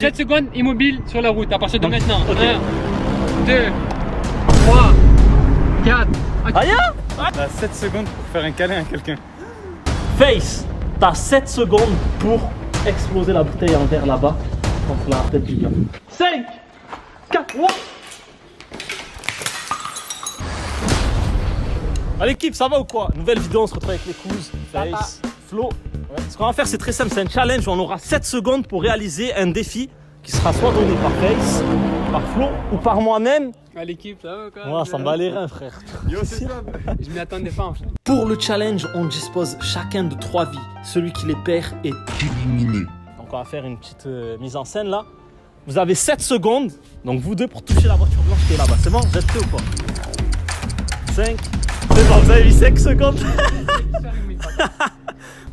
7 secondes immobile sur la route à partir de maintenant. Okay. 1, 2, 3, 4. Aïe! T'as 7 secondes pour faire un câlin à quelqu'un. Face, t'as 7 secondes pour exploser la bouteille en verre là-bas contre la tête du gars. 5, 4, 3. Allez l'équipe, ça va ou quoi? Nouvelle vidéo, on se retrouve avec les Kouz, Face, Flo. Ce qu'on va faire, c'est très simple, c'est un challenge. On aura 7 secondes pour réaliser un défi qui sera soit donné par Face, par Flo ou par moi-même. À l'équipe, ça va quoi? Moi, ça me bat les reins, frère. Yo, c'est ça. Je m'y attendais pas en fait. Pour le challenge, on dispose chacun de 3 vies. Celui qui les perd est éliminé. Donc on va faire une petite mise en scène là. Vous avez 7 secondes, donc vous deux pour toucher la voiture blanche qui est là-bas. C'est bon? Vous êtes prêts ou pas? 5. C'est bon, vous avez mis 5 secondes.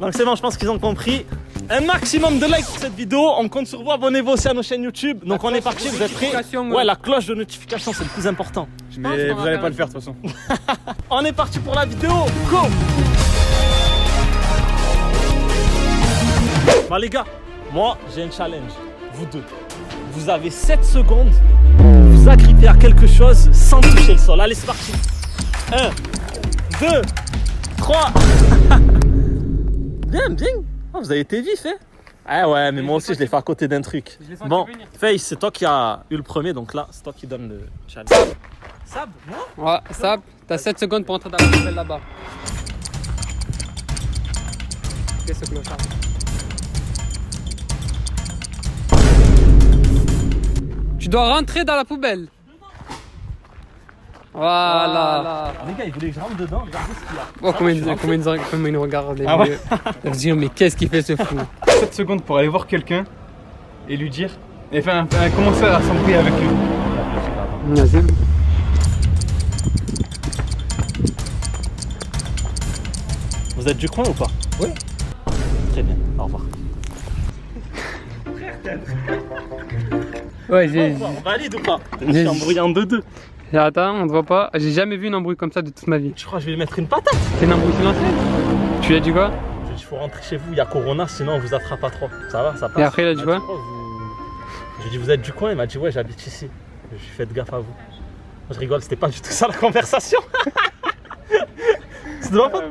Donc c'est bon, je pense qu'ils ont compris. Un maximum de likes pour cette vidéo. On compte sur vous. Abonnez-vous aussi à nos chaînes YouTube. Donc on est parti, vous êtes prêts? Ouais, la cloche de notification, c'est le plus important. Mais vous allez pas le faire de toute façon. On est parti pour la vidéo. Go! Bah les gars, moi j'ai un challenge. Vous deux. Vous avez 7 secondes pour vous agripper à quelque chose sans toucher le sol. Allez, c'est parti. 1, 2, 3. Bien, bien. Oh, vous avez été vif, hein? Ah ouais, mais moi aussi je l'ai fait à côté d'un truc. Bon, Face, c'est toi qui as eu le premier, donc là, c'est toi qui donne le challenge. Sab, moi? Ouais, Sab, t'as 7 secondes pour entrer dans la poubelle là-bas. Qu'est-ce que clochard? Tu dois rentrer dans la poubelle. Voilà. Les gars, ils voulaient que je rentre dedans, regardez ce qu'il y a. Oh, comment ils nous regardent les vieux. Ils se disent, mais qu'est-ce qu'il fait ce fou? 7 secondes pour aller voir quelqu'un et lui dire. Et enfin, commencer à s'embrouiller avec lui. Vas-y. Vous êtes du coin ou pas? Oui. Très bien, au revoir. Ouais, j'ai. On valide ou pas? Je suis embrouillé en 2-2. Attends, on te voit pas. J'ai jamais vu une embrouille comme ça de toute ma vie. Tu crois que je vais lui mettre une patate? C'est une embrouille silencieuse? Tu lui as dit quoi? Je lui ai dit, il faut rentrer chez vous, il y a Corona, sinon on vous attrape pas trop. Ça va, ça passe. Et après, il a dit quoi? J'ai dit, vous êtes du coin? Il m'a dit, ouais, j'habite ici. Je lui ai dit, faites gaffe à vous. Je rigole, c'était pas du tout ça la conversation.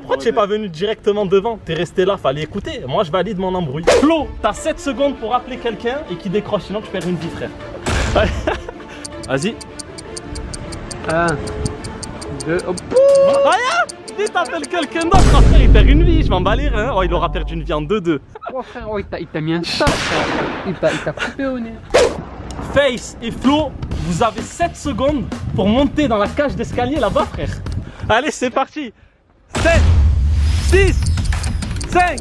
Pourquoi tu n'es pas venu directement devant? T'es resté là, fallait écouter. Moi, je valide mon embrouille. Flo, t'as 7 secondes pour appeler quelqu'un et qui décroche, sinon tu perds une vie, frère. Vas-y. 1, 2, oh, Rien! Dis, t'appelles quelqu'un d'autre, après il perd une vie, je m'en bats les reins. Oh, il aura perdu une vie en 2-2. oh frère, oh, il t'a mis un tas, frère. Il t'a coupé au nez. Face et Flo, vous avez 7 secondes pour monter dans la cage d'escalier là-bas, frère. Allez, c'est parti. 7, 6, 5,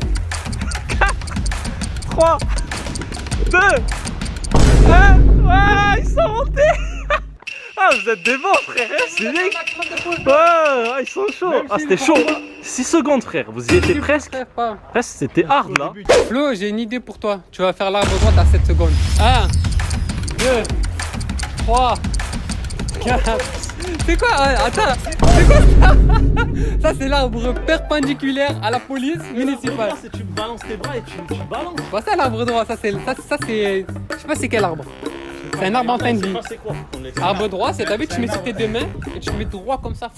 4, 3, 2, 1. Ouais, ils sont montés. Ah, vous êtes des bons, frère, hein, c'est bien. Ouais, ils sont chauds. Ah, c'était chaud. 6 secondes, frère, vous y étiez presque. Presque, c'était hard, là. Flo, j'ai une idée pour toi. Tu vas faire l'arbre droit à 7 secondes. 1, 2, 3, 4. C'est quoi? Attends, c'est quoi ça? Ça, c'est l'arbre perpendiculaire à la police municipale. C'est tu balances tes bras et tu balances. Pas ça l'arbre droit, ça c'est. Je sais pas c'est quel arbre. C'est un arbre en fin de vie. C'est quoi? Arbre droit, c'est t'as vu, tu mets sur tes deux mains et tu mets droit comme ça.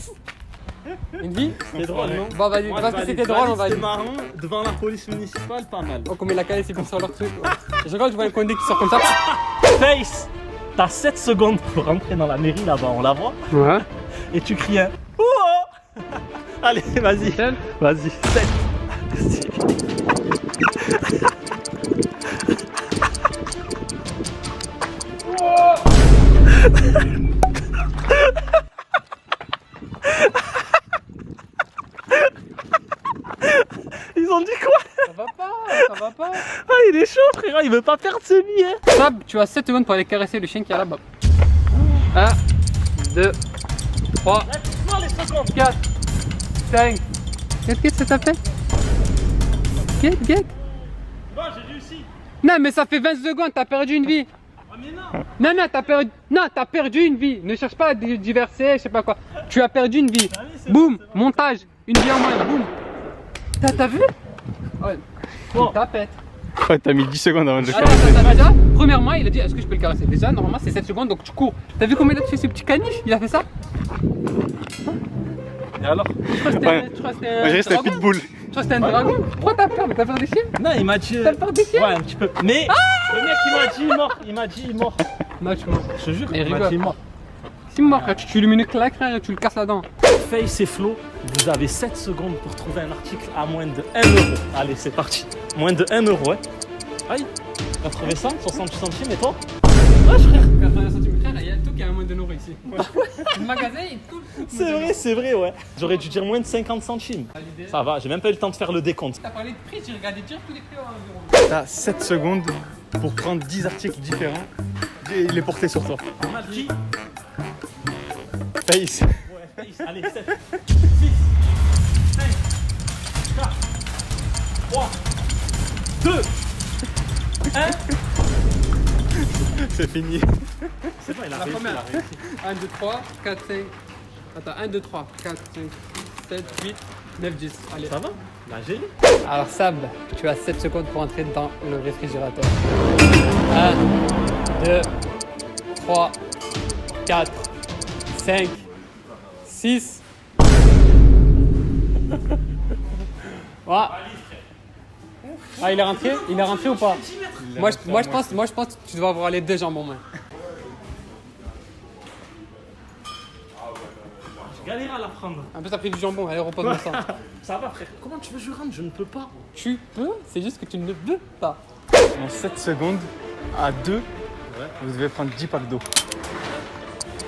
Une vie? C'est drôle, non? Bon, vas-y, parce que c'était drôle, on va C'était dire. marrant devant la police municipale, pas mal. Oh, comme il a calé, c'est comme ça leur truc. Je regarde, je vois un condé qui sort comme ça. Face, t'as 7 secondes pour rentrer dans la mairie là-bas, on la voit. Ouais. Et tu cries un ouh. Allez, vas-y. Vas-y. 7. Ils ont dit quoi? Ça va pas. Ah, il est chaud, frère, il veut pas perdre ce billet. Sab, tu as 7 secondes pour aller caresser le chien qui est là-bas. 1, 2, 3, 4, 5. Qu'est-ce que ça t'a fait? Get. Non, j'ai réussi. Non, mais ça fait 20 secondes, t'as perdu une vie. Ah, mais non. Non, t'as perdu une vie. Ne cherche pas à diverser, je sais pas quoi. Tu as perdu une vie. Boum, montage. Une vie en moins, boum. T'as vu? Ouais. Bon. Tapette. Ouais, t'as mis 10 secondes avant de le Attends, caresser. déjà, premièrement, il a dit est-ce que je peux le caresser? Déjà, normalement, c'est 7 secondes, donc tu cours. T'as vu comment il a fait ce petit caniche? Il a fait ça? Et alors? Tu crois que c'était Ouais. un Ouais, j'ai resté un dragon? pitbull. Tu crois que c'était un dragon? Pourquoi t'as peur? Mais t'as peur des chiens? Non, il m'a dit. T'as peur des chiens? Ouais, un petit peu. Mais le mec, il m'a dit il est mort. Il m'a dit il est mort. Non, tu vois. Je te jure, Mais il m'a rigole. dit il est mort. Si moi, frère, tu lui mets une claque, frère, et tu le casses la dent. Face et Flo, vous avez 7 secondes pour trouver un article à moins de 1 euro. Allez, c'est parti. Moins de 1 euro, ouais. Aïe, t'as trouvé ça 60 centimes et toi? Ouais, frère. 80 centimes, frère, il y a tout qui a un moins de euro ici. Le magasin, il tout. C'est vrai, ouais. J'aurais dû dire moins de 50 centimes. Ça va, j'ai même pas eu le temps de faire le décompte. T'as parlé de prix, j'ai regardé direct tous les prix environ. T'as 7 secondes pour prendre 10 articles différents et les porter sur toi. On a dit. Face. Ouais, face. Allez, 7, 6, 5, 4, 3, 2, 1. C'est fini. C'est bon, il a La réussi. première. Il a réussi. 1, 2, 3, 4, 5. Attends, 1, 2, 3, 4, 5, 6, 7, 8, 9, 10. Allez. Ça va? Bah, j'ai eu. Alors, Sab, tu as 7 secondes pour entrer dans le réfrigérateur. 1, 2, 3, 4, 5, 6. Voilà. Ah, il est rentré? Il est rentré ou pas? Moi, je pense que tu dois avoir les deux jambes en main. Je galère à la prendre. En plus, t'as pris du jambon. Allez, repose-moi ça. Ça va, frère. Comment tu veux que je rentre? Je ne peux pas. Tu peux, c'est juste que tu ne veux pas. En 7 secondes, à 2, vous devez prendre 10 packs d'eau.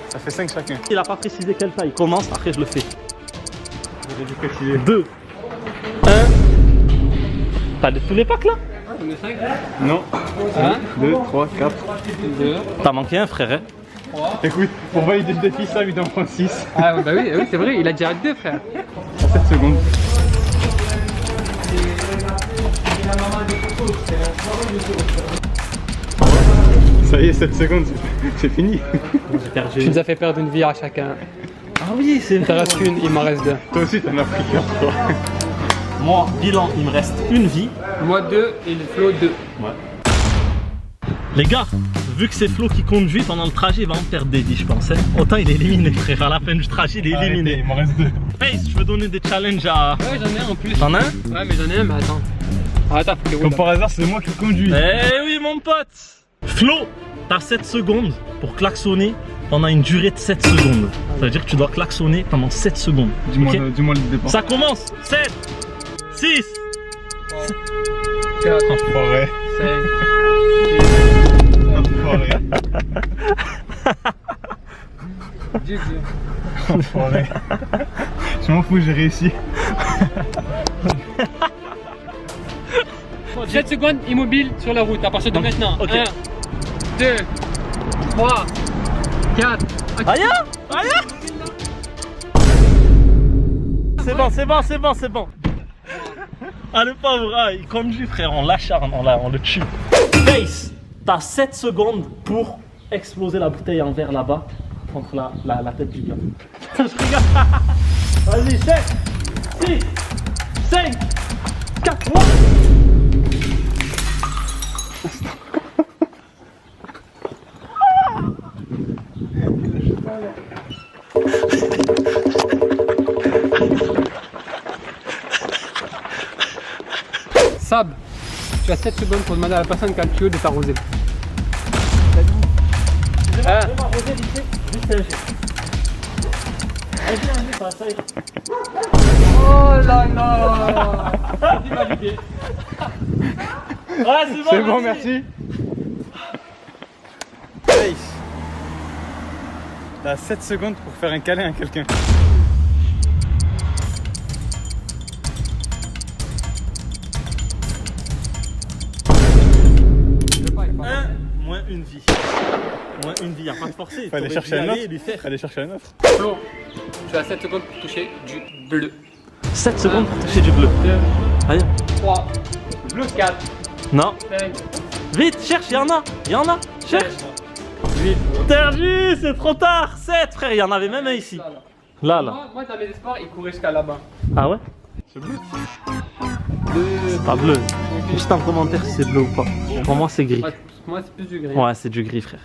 Ça fait 5 chacun. Il a pas précisé quelle taille. Commence, après je le fais. J'aurais dû préciser. 2, 1. T'as tous les packs là? On est 5. Non. 1, 2, 3, 4. 2. T'as manqué un, frère. Hein? Écoute, pour valider le défi, ça, il en prend 6. Ah, bah oui, c'est vrai, il a déjà 2 frère. En 7 secondes. Ça y est, 7 secondes, c'est fini. J'ai perdu. Tu nous as fait perdre une vie à chacun. Ah oui, c'est Il t'en reste qu'une, il m'en reste 2. Toi aussi, t'en as pris 4, toi. Moi, bilan, il me reste une vie. Moi 2 et le Flo 2. Les gars, vu que c'est Flo qui conduit pendant le trajet, il va en perdre des vies, je pense. Hein. Autant il est éliminé, frère. À la fin du trajet, il est éliminé. Il m'en reste 2. Face, je veux donner des challenges à. Ouais, j'en ai un en plus. T'en as un? Ouais, mais j'en ai un, mais attends. Ah, attends, faut qu'il roule. Comme par hasard, c'est moi qui conduis. Eh oui, mon pote! Flo, t'as 7 secondes pour klaxonner pendant une durée de 7 secondes. Ça veut dire que tu dois klaxonner pendant 7 secondes. Dis-moi Ok? dis-moi le départ. Ça commence! 7, 6, 4, Enfoiré. 5, Enfoiré. 10. Enfoiré. Je m'en fous, j'ai réussi. 7 secondes immobile sur la route à partir de maintenant. Ok. 1, 2, 3, 4. Aïe! Aïe! C'est bon, c'est bon, c'est bon, c'est bon. Ah le pauvre, ah, il conduit frère, on l'acharne, on le tue. Face, t'as 7 secondes pour exploser la bouteille en verre là-bas contre la tête du gars. Je rigole. Vas-y, 7, 6, 5, 4, 3. Sab, tu as 7 secondes pour demander à la personne qui a le tuyau de t'arroser. Hein? Juste un jet. Vas-y, ça ira. Oh là là. C'est validé. Ouais, c'est bon, C'est bon, vas-y. merci. Face. T'as 7 secondes pour faire un câlin à quelqu'un. Moins une vie. Moins une vie, y'a pas de forcer. Faut aller chercher un autre. Aller chercher un autre. Flo, tu as 7 secondes pour toucher du bleu. 7 secondes pour toucher du bleu. 2, Allez. 3, 4, Non. 5, Vite, cherche, y'en a. Cherche. 8. Perdu, c'est trop tard. 7, frère, il y en avait même un ici. Là. Moi, dans mes espoirs, il courait jusqu'à là-bas. Ah ouais? C'est bleu. 2, C'est pas bleu. 3, Juste en commentaire si c'est bleu ou pas. Pour moi, c'est gris. Ouais, pour moi, c'est plus du gris. Ouais, c'est du gris, frère.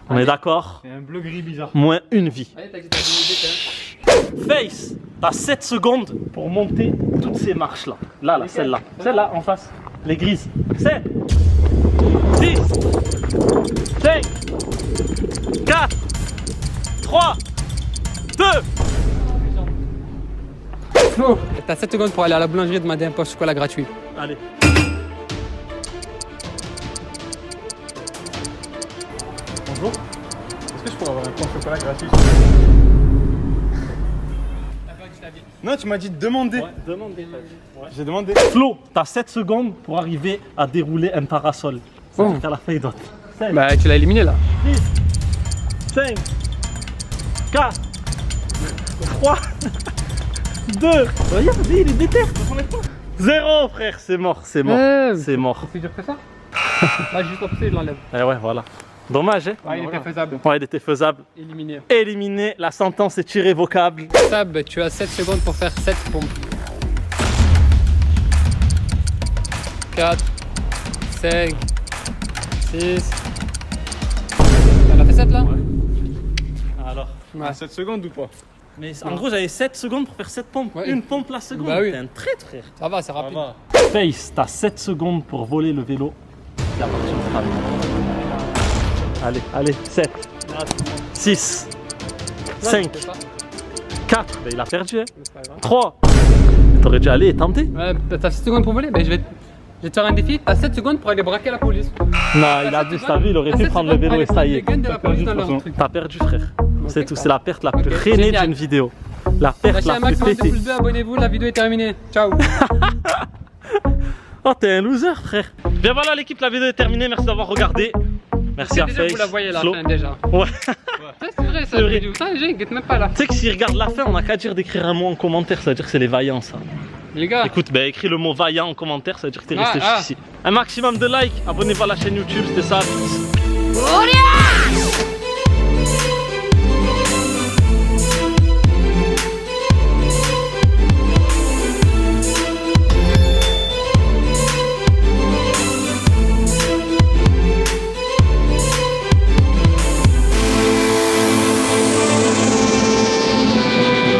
On est d'accord? C'est un bleu gris bizarre. Moins une vie. Allez, t'as dit t'as une idée, Face, t'as 7 secondes pour monter toutes ces marches-là. Là, celle-là. Celle-là, en face. Les grises. 7, 6, 5, 4, 3, 2. Flo, t'as 7 secondes pour aller à la boulangerie et demander un pot de chocolat gratuit. Allez. Bonjour. Est-ce que je pourrais avoir un pain au chocolat gratuit? Non, tu m'as dit de demander. Ouais, demandez. J'ai demandé. Flo, t'as 7 secondes pour arriver à dérouler un parasol. Ça veut dire qu'à la fin, il doit. 7, Bah, tu l'as éliminé là. 6, 5, 4, 3, 2. Regardez, il est déter. 0, frère, c'est mort, c'est mort. C'est mort. C'est plus dur que ça. Là, juste opté, je l'enlève. Eh ouais, voilà. Dommage, hein? Ouais, il était faisable. Ouais, il était faisable. Éliminé. Éliminé, la sentence est irrévocable. Sab, tu as 7 secondes pour faire 7 pompes. 4, 5, 6. T'en as fait 7 là? Alors. Ouais. 7 secondes ou pas? Mais en gros, j'avais 7 secondes pour faire 7 pompes. Ouais. Une pompe la seconde. Bah oui. T'es un traître, frère. Ça va, c'est rapide. Face, t'as 7 secondes pour voler le vélo. La voiture sera allez, allez, 7, 6, 5, 4. Mais il a perdu, hein. 3. T'aurais dû aller et tenter. Ouais, t'as 7 secondes pour voler. Ben, je vais te faire un défi. T'as 7 secondes pour aller braquer la police. Non, il a dit, t'as vu, il aurait pu prendre le vélo et ça y est. T'as perdu de toute façon. T'as perdu, frère. C'est tout, c'est la perte la plus Ok, rainée génial. d'une vidéo. La perte Lâchez la un plus maximum de pétée. pouces bleus, abonnez-vous, la vidéo est terminée. Ciao. Oh, t'es un loser, frère. Bien voilà, l'équipe, la vidéo est terminée. Merci d'avoir regardé. Merci à Déjà, Face. vous la voyez la Flo. fin déjà. Ouais. Ouais, c'est vrai, ça. C'est vrai. Putain, les gens ils guettent même pas là. Tu sais que s'ils regardent la fin, on n'a qu'à dire d'écrire un mot en commentaire, ça veut dire que c'est les vaillants, ça. Les gars. Écoute, bah, écris le mot vaillant en commentaire, ça veut dire que t'es resté Ah, ah. jusqu'ici. Un maximum de likes, abonnez-vous à la chaîne YouTube, c'était ça. Peace. おりゃ